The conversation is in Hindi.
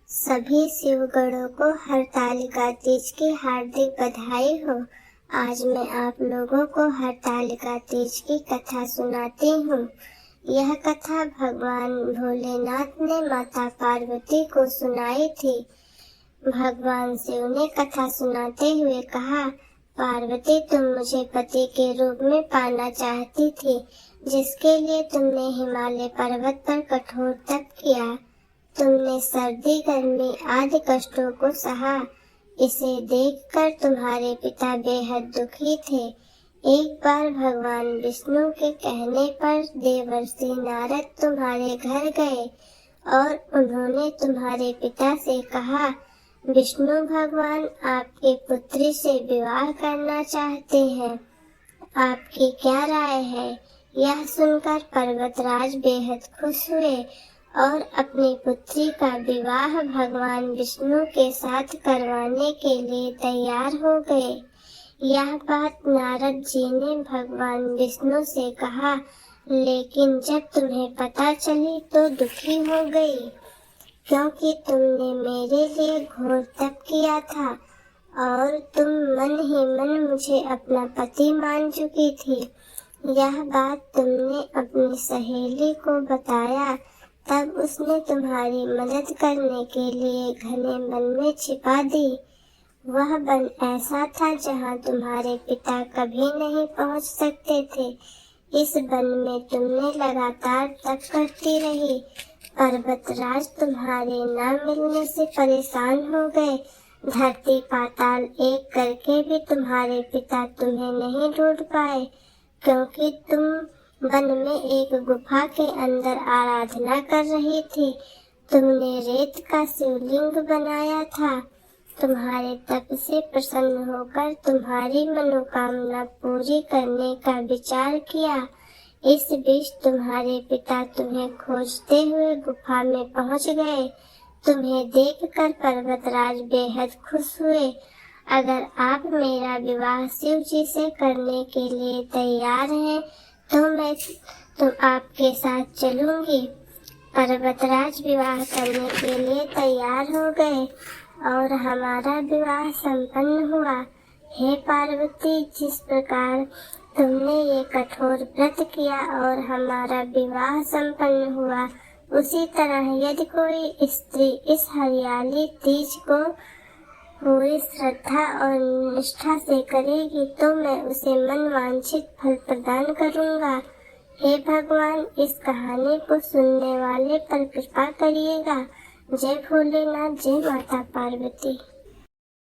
सभी शिवगणों को हरतालिका तीज की हार्दिक बधाई हो। आज मैं आप लोगों को हरतालिका तीज की कथा सुनाती हूँ। यह कथा भगवान भोलेनाथ ने माता पार्वती को सुनाई थी। भगवान शिव ने कथा सुनाते हुए कहा, पार्वती तुम मुझे पति के रूप में पाना चाहती थी, जिसके लिए तुमने हिमालय पर्वत पर कठोर तप किया। तुमने सर्दी गर्मी आदि कष्टों को सहा। इसे देखकर तुम्हारे पिता बेहद दुखी थे। एक बार भगवान विष्णु के कहने पर देवर्षि नारद तुम्हारे घर गए और उन्होंने तुम्हारे पिता से कहा, विष्णु भगवान आपकी पुत्री से विवाह करना चाहते हैं, आपकी क्या राय है। यह सुनकर पर्वतराज बेहद खुश हुए और अपनी पुत्री का विवाह भगवान विष्णु के साथ करवाने के लिए तैयार हो गए। यह बात नारद जी ने भगवान विष्णु से कहा, लेकिन जब तुम्हें पता चली तो दुखी हो गई, क्योंकि तुमने मेरे लिए घोर तप किया था और तुम मन ही मन मुझे अपना पति मान चुकी थी। यह बात तुमने अपनी सहेली को बताया, तब उसने तुम्हारी मदद करने के लिए घने वन में छिपा दी। वह वन ऐसा था जहाँ तुम्हारे पिता कभी नहीं पहुँच सकते थे। इस वन में तुमने लगातार तप करती रही। पर्वतराज तुम्हारे न मिलने से परेशान हो गए। धरती पाताल एक करके भी तुम्हारे पिता तुम्हें नहीं ढूंढ पाए, क्योंकि तुम वन में एक गुफा के अंदर आराधना कर रही थी। तुमने रेत का शिवलिंग बनाया था। तुम्हारे तप से प्रसन्न होकर तुम्हारी मनोकामना पूरी करने का विचार किया। इस बीच तुम्हारे पिता तुम्हें खोजते हुए गुफा में पहुंच गए। तुम्हें देखकर पर्वतराज बेहद खुश हुए। अगर आप मेरा विवाह शिव जी से करने के लिए तैयार हैं, तो मैं आपके साथ चलूंगी। पर्वतराज विवाह करने के लिए तैयार हो गए और हमारा विवाह संपन्न हुआ। हे पार्वती, जिस प्रकार तुमने ये कठोर व्रत किया और हमारा विवाह संपन्न हुआ, उसी तरह यदि कोई स्त्री इस हरियाली तीज को पूरी श्रद्धा और निष्ठा से करेगी तो मैं उसे मनवांछित फल प्रदान करूंगा। हे भगवान, इस कहानी को सुनने वाले पर कृपा करिएगा। जय भोलेनाथ, जय माता पार्वती।